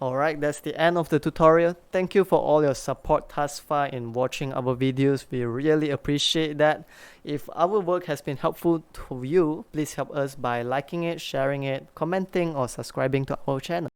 Alright, that's the end of the tutorial. Thank you for all your support thus far in watching our videos. We really appreciate that. If our work has been helpful to you, please help us by liking it, sharing it, commenting, or subscribing to our channel.